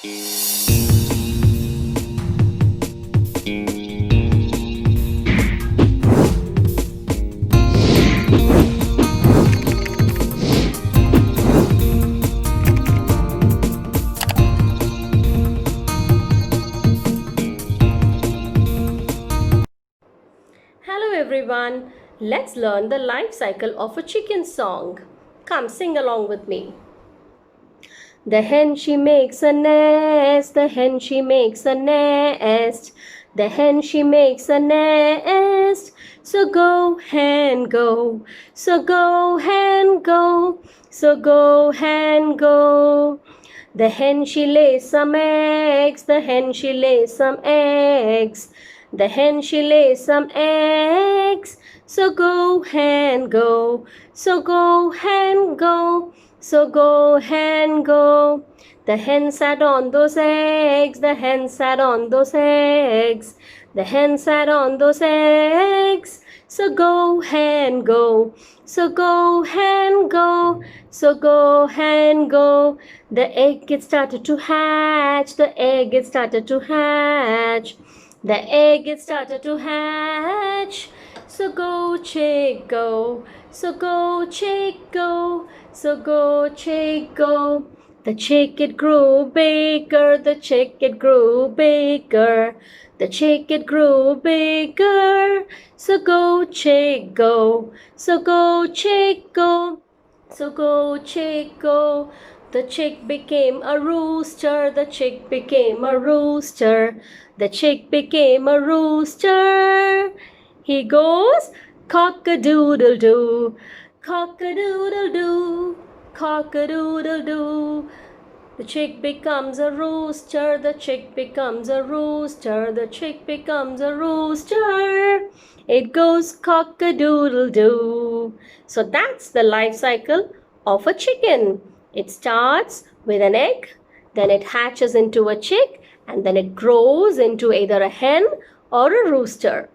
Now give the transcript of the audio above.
Hello everyone, let's learn the life cycle of a chicken song. Come sing along with me. The hen she makes a nest, the hen she makes a nest, the hen she makes a nest. So go hen go, so go hen go, so go hen go. The hen she lays some eggs, the hen she lays some eggs, the hen she lays some eggs. So go hen go, so go hen go, so go hen go. The hen sat on those eggs, the hen sat on those eggs, the hen sat on those eggs. So go hen go, so go hen go, so go hen go. The egg it started to hatch, the egg it started to hatch, the egg it started to hatch. So go chick go, so go chick go, so go chick go. The chick it grew bigger, the chick it grew bigger, the chick it grew bigger. So go chick go, so go chick go, so go chick go. The chick became a rooster, the chick became a rooster, the chick became a rooster. He goes cock-a-doodle-doo, cock-a-doodle-doo, cock-a-doodle-doo. The chick becomes a rooster, the chick becomes a rooster, the chick becomes a rooster. It goes cock-a-doodle-doo. So that's the life cycle of a chicken. It starts with an egg, then it hatches into a chick, and then it grows into either a hen or a rooster.